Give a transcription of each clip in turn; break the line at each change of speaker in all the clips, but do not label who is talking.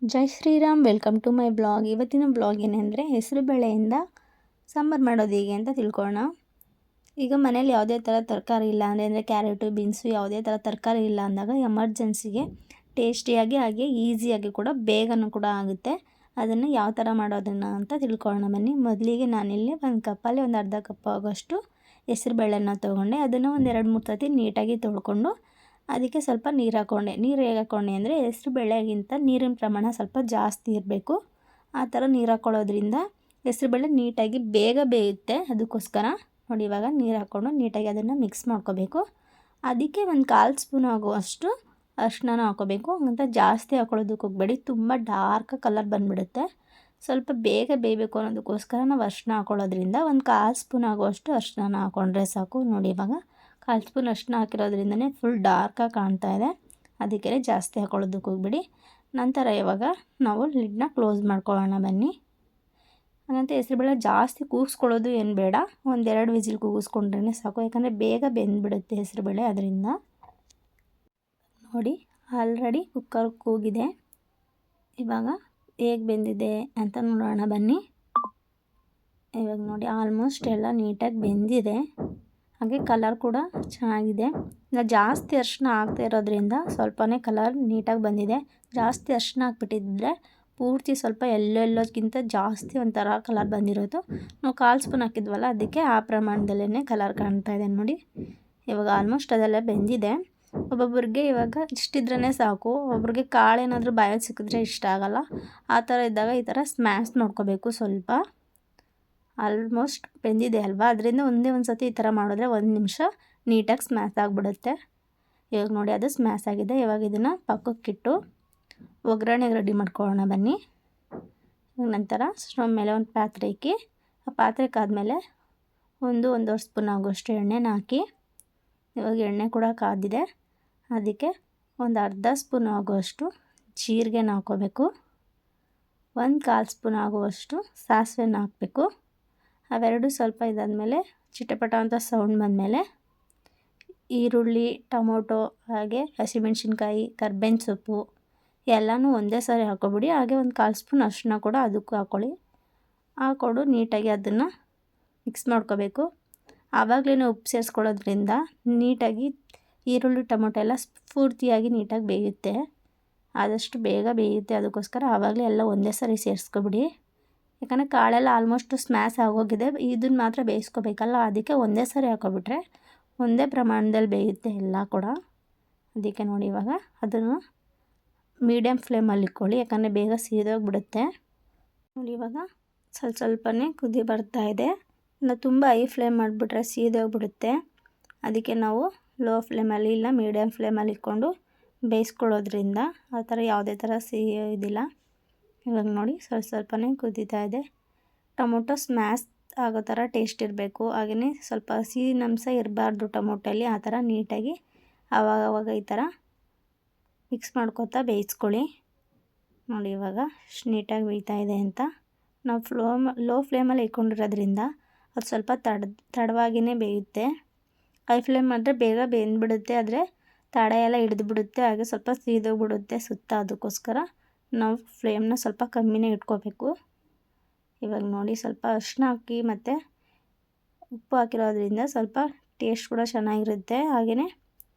Jai Shriram, welcome to my blog. ಇವತ್ತಿನ blog ಏನೆಂದರೆ ಹೆಸರು ಬೇಳೆಯಿಂದ ಸಾಂಬಾರು ಮಾಡೋದು ಹೇಗೆ ಅಂತ ತಿಳ್ಕೊಳ್ಳೋಣ. ಈಗ ಮನೇಲಿ ಯಾವುದೇ ಥರ ತರಕಾರಿ ಇಲ್ಲ ಅಂದರೆ ಕ್ಯಾರೆಟು, ಬೀನ್ಸು ಯಾವುದೇ ಥರ ತರಕಾರಿ ಇಲ್ಲ ಅಂದಾಗ ಎಮರ್ಜೆನ್ಸಿಗೆ ಟೇಸ್ಟಿಯಾಗಿ ಹಾಗೆ ಈಸಿಯಾಗಿ ಕೂಡ ಬೇಗನೂ ಕೂಡ ಆಗುತ್ತೆ. ಅದನ್ನು ಯಾವ ಥರ ಮಾಡೋದನ್ನು ಅಂತ ತಿಳ್ಕೊಳ್ಳೋಣ ಬನ್ನಿ. ಮೊದಲಿಗೆ ನಾನಿಲ್ಲಿ ಒಂದು ಕಪ್ಪಲ್ಲಿ ಒಂದು ಅರ್ಧ ಕಪ್ ಆಗೋಷ್ಟು ಹೆಸರು ಬೇಳೆನ ತೊಗೊಂಡೆ. ಅದನ್ನು ಒಂದು 2-3 ಸತಿ ನೀಟಾಗಿ ತೊಳ್ಕೊಂಡು ಅದಕ್ಕೆ ಸ್ವಲ್ಪ ನೀರು ಹಾಕ್ಕೊಂಡೆ. ನೀರು ಹೇಗೆ ಹಾಕ್ಕೊಂಡೆ ಅಂದರೆ ಹೆಸರು ಬೇಳೆಗಿಂತ ನೀರಿನ ಪ್ರಮಾಣ ಸ್ವಲ್ಪ ಜಾಸ್ತಿ ಇರಬೇಕು. ಆ ಥರ ನೀರು ಹಾಕ್ಕೊಳ್ಳೋದ್ರಿಂದ ಹೆಸರುಬೇಳೆ ನೀಟಾಗಿ ಬೇಗ ಬೇಯುತ್ತೆ. ಅದಕ್ಕೋಸ್ಕರ ನೋಡಿ, ಇವಾಗ ನೀರು ಹಾಕ್ಕೊಂಡು ನೀಟಾಗಿ ಅದನ್ನು ಮಿಕ್ಸ್ ಮಾಡ್ಕೋಬೇಕು. ಅದಕ್ಕೆ ಒಂದು 1/4 ಸ್ಪೂನ್ ಆಗುವಷ್ಟು ಅರಿಶಿನ ಹಾಕ್ಕೋಬೇಕು. ಅಂತ ಜಾಸ್ತಿ ಹಾಕ್ಕೊಳ್ಳೋದಕ್ಕೆ ಹೋಗಬೇಡಿ, ತುಂಬ ಡಾರ್ಕ್ ಕಲರ್ ಬಂದುಬಿಡುತ್ತೆ. ಸ್ವಲ್ಪ ಬೇಗ ಬೇಯಬೇಕು ಅನ್ನೋದಕ್ಕೋಸ್ಕರ ನಾವು ಅರಿಶಿನ ಹಾಕ್ಕೊಳ್ಳೋದ್ರಿಂದ ಒಂದು 1/4 ಸ್ಪೂನ್ ಆಗುವಷ್ಟು ಅರಿಶಿನ ಹಾಕ್ಕೊಂಡ್ರೆ ಸಾಕು. ನೋಡಿ, ಇವಾಗ 1/4 ಸ್ಪೂನ್ ಅರಿಶಿನ ಹಾಕಿರೋದ್ರಿಂದನೇ ಫುಲ್ ಡಾರ್ಕಾಗಿ ಕಾಣ್ತಾ ಇದೆ. ಅದಕ್ಕೆ ಜಾಸ್ತಿ ಹಾಕ್ಕೊಳ್ಳೋದಕ್ಕೆ ಹೋಗ್ಬಿಡಿ. ನಂತರ ಇವಾಗ ನಾವು ಲಿಡ್ನ ಕ್ಲೋಸ್ ಮಾಡ್ಕೊಳ್ಳೋಣ ಬನ್ನಿ. ಹಾಗಂತ ಹೆಸರುಬೇಳೆ ಜಾಸ್ತಿ ಕೂಗಿಸ್ಕೊಳ್ಳೋದು ಏನು ಬೇಡ, 1-2 ವಿಸಿಲ್ ಕೂಗಿಸ್ಕೊಂಡ್ರೆ ಸಾಕು. ಯಾಕಂದರೆ ಬೇಗ ಬೆಂದುಬಿಡುತ್ತೆ ಹೆಸರುಬೇಳೆ. ಅದರಿಂದ ನೋಡಿ, ಆಲ್ರೆಡಿ ಕುಕ್ಕರ್ ಕೂಗಿದೆ. ಇವಾಗ ಹೇಗೆ ಬೆಂದಿದೆ ಅಂತ ನೋಡೋಣ ಬನ್ನಿ. ಇವಾಗ ನೋಡಿ, ಆಲ್ಮೋಸ್ಟ್ ಎಲ್ಲ ನೀಟಾಗಿ ಬೆಂದಿದೆ. ಹಾಗೆ ಕಲರ್ ಕೂಡ ಚೆನ್ನಾಗಿದೆ. ನಾವು ಜಾಸ್ತಿ ಅರಿಶಿನ ಹಾಕ್ತಾ ಇರೋದ್ರಿಂದ ಸ್ವಲ್ಪನೇ ಕಲರ್ ನೀಟಾಗಿ ಬಂದಿದೆ. ಜಾಸ್ತಿ ಅರಿಶಿನ ಹಾಕ್ಬಿಟ್ಟಿದ್ರೆ ಪೂರ್ತಿ ಸ್ವಲ್ಪ ಎಲ್ಲೋಕ್ಕಿಂತ ಜಾಸ್ತಿ ಒಂಥರ ಕಲರ್ ಬಂದಿರೋದು. ನಾವು 1/4 ಸ್ಪೂನ್ ಹಾಕಿದ್ವಲ್ಲ, ಅದಕ್ಕೆ ಆ ಪ್ರಮಾಣದಲ್ಲೇ ಕಲರ್ ಕಾಣ್ತಾ ಇದೆ ನೋಡಿ. ಇವಾಗ ಆಲ್ಮೋಸ್ಟ್ ಅದೆಲ್ಲ ಬೆಂದಿದೆ. ಒಬ್ಬೊಬ್ರಿಗೆ ಇವಾಗ ಇಷ್ಟಿದ್ರೇ ಸಾಕು. ಒಬ್ರಿಗೆ ಕಾಳೇನಾದರೂ ಬಾಯಲ್ಲಿ ಸಿಕ್ಕಿದ್ರೆ ಇಷ್ಟ ಆಗೋಲ್ಲ. ಆ ಥರ ಇದ್ದಾಗ ಈ ಥರ ಸ್ಮ್ಯಾಶ್ ಮಾಡ್ಕೋಬೇಕು. ಸ್ವಲ್ಪ ಆಲ್ಮೋಸ್ಟ್ ಬೆಂದಿದೆ ಅಲ್ವಾ, ಅದರಿಂದ ಒಂದೇ ಒಂದು ಸತಿ ಈ ಥರ ಮಾಡಿದ್ರೆ 1 ನಿಮಿಷ ನೀಟಾಗಿ ಸ್ಮ್ಯಾಶ್ ಆಗಿಬಿಡುತ್ತೆ. ಇವಾಗ ನೋಡಿ, ಅದು ಸ್ಮ್ಯಾಶ್ ಆಗಿದೆ. ಇವಾಗ ಇದನ್ನು ಪಕ್ಕಕ್ಕಿಟ್ಟು ಒಗ್ಗರಣೆಗೆ ರೆಡಿ ಮಾಡ್ಕೊಳ್ಳೋಣ ಬನ್ನಿ. ನಂತರ ಸ್ಟವ್ ಮೇಲೆ ಒಂದು ಪಾತ್ರೆ ಇಕ್ಕಿ, ಆ ಪಾತ್ರೆ ಕಾದ್ಮೇಲೆ 1-1.5 ಸ್ಪೂನ್ ಆಗೋಷ್ಟು ಎಣ್ಣೆನ ಹಾಕಿ. ಇವಾಗ ಎಣ್ಣೆ ಕೂಡ ಕಾದಿದೆ. ಅದಕ್ಕೆ ಒಂದು ಅರ್ಧ ಸ್ಪೂನ್ ಆಗುವಷ್ಟು ಜೀರಿಗೆನ ಹಾಕ್ಕೋಬೇಕು. 1/4 ಸ್ಪೂನ್ ಆಗುವಷ್ಟು ಸಾಸಿವೆನ ಹಾಕಬೇಕು. ಅವೆರಡು ಸ್ವಲ್ಪ ಇದಾದಮೇಲೆ ಚಿಟಪಟ ಅಂತ ಸೌಂಡ್ ಬಂದಮೇಲೆ ಈರುಳ್ಳಿ, ಟೊಮೊಟೊ, ಹಾಗೆ ಹಸಿಮೆಣ್ಸಿನ್ಕಾಯಿ, ಕರ್ಬೇವಿನ ಸೊಪ್ಪು ಎಲ್ಲನೂ ಒಂದೇ ಸಾರಿ ಹಾಕ್ಕೊಬಿಡಿ. ಹಾಗೆ ಒಂದು 1/4 ಸ್ಪೂನ್ ಅರಿಶಿನ ಕೂಡ ಅದಕ್ಕೂ ಹಾಕ್ಕೊಂಡು ನೀಟಾಗಿ ಅದನ್ನು ಮಿಕ್ಸ್ ಮಾಡ್ಕೋಬೇಕು. ಆವಾಗಲೇ ಉಪ್ಪು ಸೇರಿಸ್ಕೊಳ್ಳೋದ್ರಿಂದ ನೀಟಾಗಿ ಈರುಳ್ಳಿ, ಟೊಮೊಟೊ ಎಲ್ಲ ಪೂರ್ತಿಯಾಗಿ ನೀಟಾಗಿ ಬೇಯುತ್ತೆ. ಆದಷ್ಟು ಬೇಗ ಬೇಯುತ್ತೆ. ಅದಕ್ಕೋಸ್ಕರ ಆವಾಗಲೇ ಎಲ್ಲ ಒಂದೇ ಸಾರಿ ಸೇರಿಸ್ಕೊಬಿಡಿ. ಯಾಕಂದರೆ ಕಾಳೆಲ್ಲ ಆಲ್ಮೋಸ್ಟ್ ಸ್ಮ್ಯಾಶ್ ಆಗೋಗಿದೆ. ಇದನ್ನು ಮಾತ್ರ ಬೇಯಿಸ್ಕೋಬೇಕಲ್ಲ, ಅದಕ್ಕೆ ಒಂದೇ ಸಾರಿ ಹಾಕ್ಕೊಬಿಟ್ರೆ ಒಂದೇ ಪ್ರಮಾಣದಲ್ಲಿ ಬೇಯುತ್ತೆ ಎಲ್ಲ ಕೂಡ. ಅದಕ್ಕೆ ನೋಡಿ, ಇವಾಗ ಅದನ್ನು ಮೀಡಿಯಮ್ ಫ್ಲೇಮಲ್ಲಿ ಇಟ್ಕೊಳ್ಳಿ, ಯಾಕಂದರೆ ಬೇಗ ಸೀದೋಗಿಬಿಡುತ್ತೆ. ನೋಡಿ, ಇವಾಗ ಸ್ವಲ್ಪನೇ ಕುದಿ ಬರ್ತಾ ಇದೆ. ನಾವು ತುಂಬ ಹೈ ಫ್ಲೇಮ್ ಮಾಡಿಬಿಟ್ರೆ ಸೀದೋಗಿಬಿಡುತ್ತೆ. ಅದಕ್ಕೆ ನಾವು ಲೋ ಫ್ಲೇಮಲ್ಲಿ ಇಲ್ಲ ಮೀಡಿಯಮ್ ಫ್ಲೇಮಲ್ಲಿ ಇಟ್ಕೊಂಡು ಬೇಯಿಸ್ಕೊಳ್ಳೋದ್ರಿಂದ ಆ ಥರ ಯಾವುದೇ ಥರ ಸಿಹಿ ಇದಿಲ್ಲ. ಇವಾಗ ನೋಡಿ, ಸ್ವಲ್ಪನೇ ಕುದೀತಾ ಇದೆ. ಟೊಮೊಟೊ ಸ್ಮ್ಯಾಶ್ ಆಗೋ ಥರ ಟೇಸ್ಟ್ ಇರಬೇಕು. ಹಾಗೆಯೇ ಸ್ವಲ್ಪ ಸಿಹಿನಂಶ ಇರಬಾರ್ದು ಟೊಮೊಟೊಲ್ಲಿ. ಆ ಥರ ನೀಟಾಗಿ ಆವಾಗ ಈ ಥರ ಮಿಕ್ಸ್ ಮಾಡ್ಕೊತಾ ಬೇಯಿಸ್ಕೊಳ್ಳಿ. ನೋಡಿ, ಇವಾಗ ನೀಟಾಗಿ ಬೇಯ್ತಾ ಇದೆ ಅಂತ. ನಾವು ಲೋ ಫ್ಲೇಮಲ್ಲಿ ಇಟ್ಕೊಂಡಿರೋದ್ರಿಂದ ಅದು ಸ್ವಲ್ಪ ತಡವಾಗಿಯೇ ಬೇಯುತ್ತೆ. ಹೈ ಫ್ಲೇಮ್ ಮಾಡಿದ್ರೆ ಬೇಗ ಬೆಂದ್ಬಿಡುತ್ತೆ, ಆದರೆ ತಡ ಎಲ್ಲ ಹಿಡಿದುಬಿಡುತ್ತೆ, ಹಾಗೆ ಸ್ವಲ್ಪ ಸೀದೋಗ್ಬಿಡುತ್ತೆ ಸುತ್ತ. ಅದಕ್ಕೋಸ್ಕರ ನಾವು ಫ್ಲೇಮ್ನ ಸ್ವಲ್ಪ ಕಮ್ಮಿನೇ ಇಟ್ಕೋಬೇಕು. ಇವಾಗ ನೋಡಿ, ಸ್ವಲ್ಪ ಅರಿಶಿನ ಹಾಕಿ ಮತ್ತು ಉಪ್ಪು ಹಾಕಿರೋದ್ರಿಂದ ಸ್ವಲ್ಪ ಟೇಸ್ಟ್ ಕೂಡ ಚೆನ್ನಾಗಿರುತ್ತೆ. ಹಾಗೆಯೇ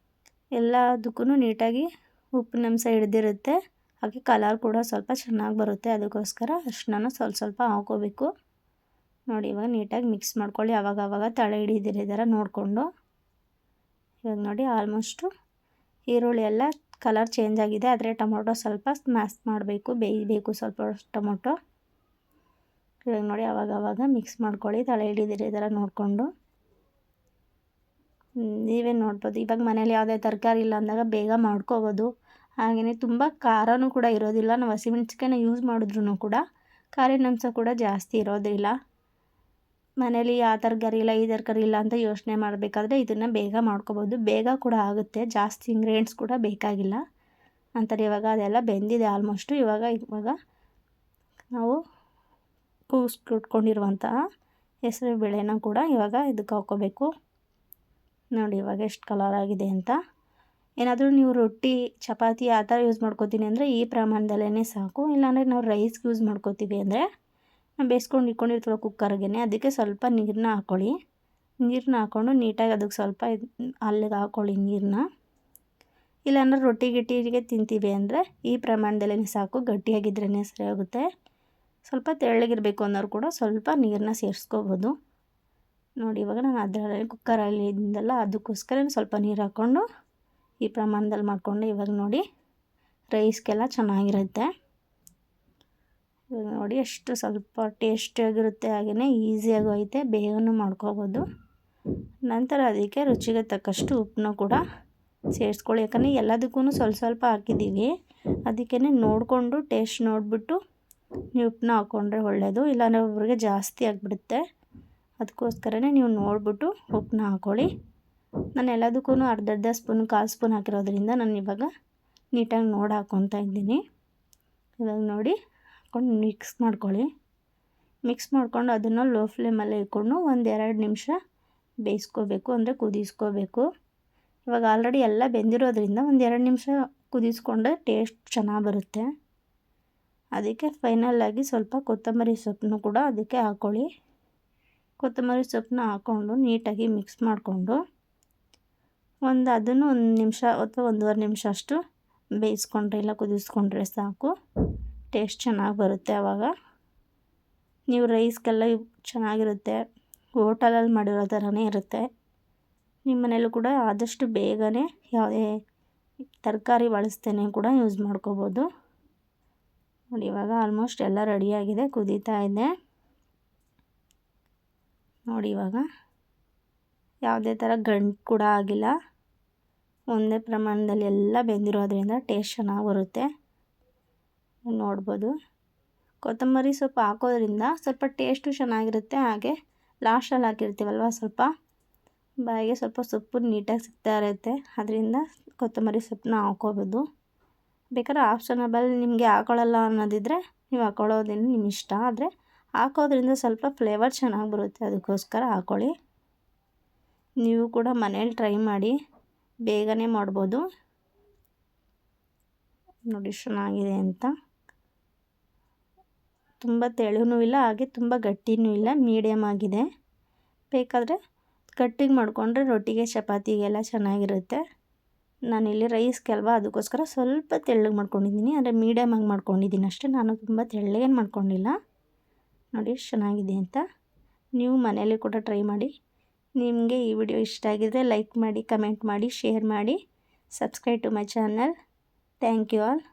ಎಲ್ಲದಕ್ಕೂ ನೀಟಾಗಿ ಉಪ್ಪಿನಂಶ ಹಿಡಿದಿರುತ್ತೆ. ಹಾಗೆ ಕಲರ್ ಕೂಡ ಸ್ವಲ್ಪ ಚೆನ್ನಾಗಿ ಬರುತ್ತೆ. ಅದಕ್ಕೋಸ್ಕರ ಅರಿಶಿನ ಸ್ವಲ್ಪ ಹಾಕ್ಕೋಬೇಕು. ನೋಡಿ, ಇವಾಗ ನೀಟಾಗಿ ಮಿಕ್ಸ್ ಮಾಡ್ಕೊಳ್ಳಿ. ಆವಾಗವಾಗ ತಳ ಹಿಡಿದಿರೋ ಥರ ನೋಡಿಕೊಂಡು. ಇವಾಗ ನೋಡಿ, ಆಲ್ಮೋಸ್ಟು ಈರುಳ್ಳಿ ಎಲ್ಲ ಕಲರ್ ಚೇಂಜ್ ಆಗಿದೆ. ಆದರೆ ಟೊಮೊಟೊ ಸ್ವಲ್ಪ ಸ್ಮ್ಯಾಶ್ ಮಾಡಬೇಕು, ಬೇಯಬೇಕು ಸ್ವಲ್ಪ ಟೊಮೊಟೊ. ಇವಾಗ ನೋಡಿ, ಆವಾಗವಾಗ ಮಿಕ್ಸ್ ಮಾಡ್ಕೊಳ್ಳಿ, ತಳ ಹಿಡಿದಿರೋ ಥರ ನೋಡಿಕೊಂಡು. ನೀವೇ ನೋಡ್ಬೋದು, ಇವಾಗ ಮನೇಲಿ ಯಾವುದೇ ತರಕಾರಿ ಇಲ್ಲ ಅಂದಾಗ ಬೇಗ ಮಾಡ್ಕೋಬೋದು. ಹಾಗೆಯೇ ತುಂಬ ಖಾರನೂ ಕೂಡ ಇರೋದಿಲ್ಲ. ನಾವು ಹಸಿಮೆಣ್ಸಿಕಾಯಿನ ಯೂಸ್ ಮಾಡಿದ್ರೂ ಕೂಡ ಖಾರಿನಂಶ ಕೂಡ ಜಾಸ್ತಿ ಇರೋದಿಲ್ಲ. ಮನೇಲಿ ಆ ತರಕಾರಿ ಇಲ್ಲ, ಈ ತರಕಾರಿ ಇಲ್ಲ ಅಂತ ಯೋಚನೆ ಮಾಡಬೇಕಾದ್ರೆ ಇದನ್ನು ಬೇಗ ಮಾಡ್ಕೋಬೋದು. ಬೇಗ ಕೂಡ ಆಗುತ್ತೆ, ಜಾಸ್ತಿ ಇಂಗ್ರೀಡಿಯೆಂಟ್ಸ್ ಕೂಡ ಬೇಕಾಗಿಲ್ಲ ಅಂತಾರೆ. ಇವಾಗ ಅದೆಲ್ಲ ಬೆಂದಿದೆ ಆಲ್ಮೋಸ್ಟು. ಇವಾಗ ನಾವು ಕೂಗಿಸ್ಕೊಂಡಿರುವಂತಹ ಹೆಸರು ಬೇಳೆನ ಕೂಡ ಇವಾಗ ಇದಕ್ಕೆ ಹಾಕ್ಕೋಬೇಕು. ನೋಡಿ, ಇವಾಗ ಎಷ್ಟು ಕಲರ್ ಆಗಿದೆ ಅಂತ. ಏನಾದರೂ ನೀವು ರೊಟ್ಟಿ ಚಪಾತಿ ಆ ಥರ ಯೂಸ್ ಮಾಡ್ಕೋತೀನಿ ಅಂದರೆ ಈ ಪ್ರಮಾಣದಲ್ಲೇ ಸಾಕು. ಇಲ್ಲಾಂದರೆ ನಾವು ರೈಸ್ಗೆ ಯೂಸ್ ಮಾಡ್ಕೋತೀವಿ ಅಂದರೆ ನಾವು ಬೇಯಿಸ್ಕೊಂಡು ಇಟ್ಕೊಂಡಿರ್ತೀವಿ ಕುಕ್ಕರ್ಗೆ, ಅದಕ್ಕೆ ಸ್ವಲ್ಪ ನೀರನ್ನ ಹಾಕ್ಕೊಳ್ಳಿ. ನೀರನ್ನ ಹಾಕ್ಕೊಂಡು ನೀಟಾಗಿ ಅದಕ್ಕೆ ಸ್ವಲ್ಪ ಅಲ್ಲಿಗೆ ಹಾಕ್ಕೊಳ್ಳಿ ನೀರನ್ನ. ಇಲ್ಲಾಂದ್ರೆ ರೊಟ್ಟಿ ಗಿಟ್ಟಿಗೆ ತಿಂತೀವಿ ಅಂದರೆ ಈ ಪ್ರಮಾಣದಲ್ಲೇ ಸಾಕು, ಗಟ್ಟಿಯಾಗಿದ್ರೇ ಸರಿ ಆಗುತ್ತೆ. ಸ್ವಲ್ಪ ತೆಳ್ಳಗಿರಬೇಕು ಅನ್ನೋರು ಕೂಡ ಸ್ವಲ್ಪ ನೀರನ್ನ ಸೇರಿಸ್ಕೋಬೋದು. ನೋಡಿ ಇವಾಗ ನಾನು ಅದರಲ್ಲಿ ಕುಕ್ಕರಲ್ಲಿ ಇದ್ದಲ್ಲ ಅದಕ್ಕೋಸ್ಕರ ಸ್ವಲ್ಪ ನೀರು ಹಾಕ್ಕೊಂಡು ಈ ಪ್ರಮಾಣದಲ್ಲಿ ಮಾಡಿಕೊಂಡು ಇವಾಗ ನೋಡಿ ರೈಸ್ಗೆಲ್ಲ ಚೆನ್ನಾಗಿರುತ್ತೆ. ಇವಾಗ ನೋಡಿ ಎಷ್ಟು ಸ್ವಲ್ಪ ಟೇಸ್ಟಿಯಾಗಿರುತ್ತೆ, ಹಾಗೆಯೇ ಈಸಿಯಾಗೂ ಐತೆ, ಬೇಗನೂ ಮಾಡ್ಕೋಬೋದು. ನಂತರ ಅದಕ್ಕೆ ರುಚಿಗೆ ತಕ್ಕಷ್ಟು ಉಪ್ಪನ್ನ ಕೂಡ ಸೇರಿಸ್ಕೊಳ್ಳಿ. ಯಾಕಂದರೆ ಎಲ್ಲದಕ್ಕೂ ಸ್ವಲ್ಪ ಸ್ವಲ್ಪ ಹಾಕಿದ್ದೀವಿ, ಅದಕ್ಕೇ ನೋಡಿಕೊಂಡು ಟೇಸ್ಟ್ ನೋಡಿಬಿಟ್ಟು ನೀವು ಉಪ್ಪನ್ನ ಹಾಕ್ಕೊಂಡ್ರೆ ಒಳ್ಳೆಯದು. ಇಲ್ಲಾಂದರೆ ಒಬ್ಬರಿಗೆ ಜಾಸ್ತಿ ಆಗಿಬಿಡುತ್ತೆ, ಅದಕ್ಕೋಸ್ಕರನೇ ನೀವು ನೋಡಿಬಿಟ್ಟು ಉಪ್ಪನ್ನ ಹಾಕ್ಕೊಳ್ಳಿ. ನಾನು ಎಲ್ಲದಕ್ಕೂ ಅರ್ಧ ಸ್ಪೂನ್ ಕಾಲು ಸ್ಪೂನ್ ಹಾಕಿರೋದ್ರಿಂದ ನಾನು ಇವಾಗ ನೀಟಾಗಿ ನೋಡಿ ಹಾಕ್ಕೊತಾ ಇದ್ದೀನಿ. ಇವಾಗ ನೋಡಿ ಹಾಕ್ಕೊಂಡು ಮಿಕ್ಸ್ ಮಾಡ್ಕೊಳ್ಳಿ. ಮಿಕ್ಸ್ ಮಾಡ್ಕೊಂಡು ಅದನ್ನು ಲೋ ಫ್ಲೇಮಲ್ಲೇ ಇಟ್ಕೊಂಡು 1-2 ನಿಮಿಷ ಬೇಯಿಸ್ಕೋಬೇಕು, ಅಂದರೆ ಕುದಿಸ್ಕೋಬೇಕು. ಇವಾಗ ಆಲ್ರೆಡಿ ಎಲ್ಲ ಬೆಂದಿರೋದ್ರಿಂದ 1-2 ನಿಮಿಷ ಕುದಿಸ್ಕೊಂಡ್ರೆ ಟೇಸ್ಟ್ ಚೆನ್ನಾಗಿ ಬರುತ್ತೆ. ಅದಕ್ಕೆ ಫೈನಲಾಗಿ ಸ್ವಲ್ಪ ಕೊತ್ತಂಬರಿ ಸೊಪ್ಪನ್ನು ಕೂಡ ಅದಕ್ಕೆ ಹಾಕ್ಕೊಳ್ಳಿ. ಕೊತ್ತಂಬರಿ ಸೊಪ್ಪನ್ನ ಹಾಕ್ಕೊಂಡು ನೀಟಾಗಿ ಮಿಕ್ಸ್ ಮಾಡಿಕೊಂಡು ಅದನ್ನು 1 ನಿಮಿಷ ಅಥವಾ 1.5 ನಿಮಿಷ ಅಷ್ಟು ಬೇಯಿಸ್ಕೊಂಡ್ರೆ ಇಲ್ಲ ಕುದಿಸ್ಕೊಂಡ್ರೆ ಸಾಕು, ಟೇಸ್ಟ್ ಚೆನ್ನಾಗಿ ಬರುತ್ತೆ. ಆವಾಗ ನೀವು ರೈಸ್ಗೆಲ್ಲ ಚೆನ್ನಾಗಿರುತ್ತೆ, ಹೋಟೆಲಲ್ಲಿ ಮಾಡಿರೋ ಥರನೇ ಇರುತ್ತೆ. ನಿಮ್ಮ ಮನೇಲೂ ಕೂಡ ಆದಷ್ಟು ಬೇಗನೆ ಯಾವುದೇ ತರಕಾರಿ ಬಳಸ್ತೇನೆ ಕೂಡ ಯೂಸ್ ಮಾಡ್ಕೋಬೋದು. ನೋಡಿ ಇವಾಗ ಆಲ್ಮೋಸ್ಟ್ ಎಲ್ಲ ರೆಡಿಯಾಗಿದೆ, ಕುದೀತಾ ಇದೆ. ನೋಡಿ ಇವಾಗ ಯಾವುದೇ ಥರ ಗಂಟು ಕೂಡ ಆಗಿಲ್ಲ, ಒಂದೇ ಪ್ರಮಾಣದಲ್ಲಿ ಎಲ್ಲ ಬೆಂದಿರೋದ್ರಿಂದ ಟೇಸ್ಟ್ ಚೆನ್ನಾಗಿ ಬರುತ್ತೆ. ನೋಡ್ಬೋದು ಕೊತ್ತಂಬರಿ ಸೊಪ್ಪು ಹಾಕೋದ್ರಿಂದ ಸ್ವಲ್ಪ ಟೇಸ್ಟು ಚೆನ್ನಾಗಿರುತ್ತೆ. ಹಾಗೆ ಲಾಸ್ಟಲ್ಲಿ ಹಾಕಿರ್ತೀವಲ್ವ ಸ್ವಲ್ಪ ಬಾಯಿಗೆ ಸ್ವಲ್ಪ ಸೊಪ್ಪು ನೀಟಾಗಿ ಸಿಗ್ತಾ ಇರುತ್ತೆ, ಅದರಿಂದ ಕೊತ್ತಂಬರಿ ಸೊಪ್ಪನ್ನ ಹಾಕ್ಕೋಬೋದು. ಬೇಕಾದ್ರೆ ಆಪ್ಷನಬಲ್, ನಿಮಗೆ ಹಾಕೊಳ್ಳಲ್ಲ ಅನ್ನೋದಿದ್ದರೆ ನೀವು ಹಾಕ್ಕೊಳ್ಳೋದೇನು ನಿಮ್ಮ ಇಷ್ಟ, ಆದರೆ ಹಾಕೋದ್ರಿಂದ ಸ್ವಲ್ಪ ಫ್ಲೇವರ್ ಚೆನ್ನಾಗಿ ಬರುತ್ತೆ, ಅದಕ್ಕೋಸ್ಕರ ಹಾಕ್ಕೊಳ್ಳಿ. ನೀವು ಕೂಡ ಮನೇಲಿ ಟ್ರೈ ಮಾಡಿ, ಬೇಗನೆ ಮಾಡ್ಬೋದು. ನೋಡಿ ಚೆನ್ನಾಗಿದೆ ಅಂತ, ತುಂಬ ತೆಳುನೂ ಇಲ್ಲ ಹಾಗೆ ತುಂಬ ಗಟ್ಟಿನೂ ಇಲ್ಲ, ಮೀಡಿಯಮ್ ಆಗಿದೆ. ಬೇಕಾದರೆ ಗಟ್ಟಿಗೆ ಮಾಡಿಕೊಂಡ್ರೆ ರೊಟ್ಟಿಗೆ ಚಪಾತಿಗೆಲ್ಲ ಚೆನ್ನಾಗಿರುತ್ತೆ. ನಾನಿಲ್ಲಿ ರೈಸ್ಗೆ ಅಲ್ವಾ ಅದಕ್ಕೋಸ್ಕರ ಸ್ವಲ್ಪ ತೆಳ್ಳಗೆ ಮಾಡ್ಕೊಂಡಿದ್ದೀನಿ, ಅಂದರೆ ಮೀಡಿಯಮಾಗಿ ಮಾಡ್ಕೊಂಡಿದ್ದೀನಿ ಅಷ್ಟೇ, ನಾನು ತುಂಬ ತೆಳ್ಳಗೇನು ಮಾಡ್ಕೊಂಡಿಲ್ಲ. ನೋಡಿ ಎಷ್ಟು ಚೆನ್ನಾಗಿದೆ ಅಂತ, ನೀವು ಮನೇಲಿ ಕೂಡ ಟ್ರೈ ಮಾಡಿ. ನಿಮಗೆ ಈ ವಿಡಿಯೋ ಇಷ್ಟ ಆಗಿದ್ರೆ ಲೈಕ್ ಮಾಡಿ, ಕಮೆಂಟ್ ಮಾಡಿ, ಶೇರ್ ಮಾಡಿ, subscribe to my channel. Thank you all.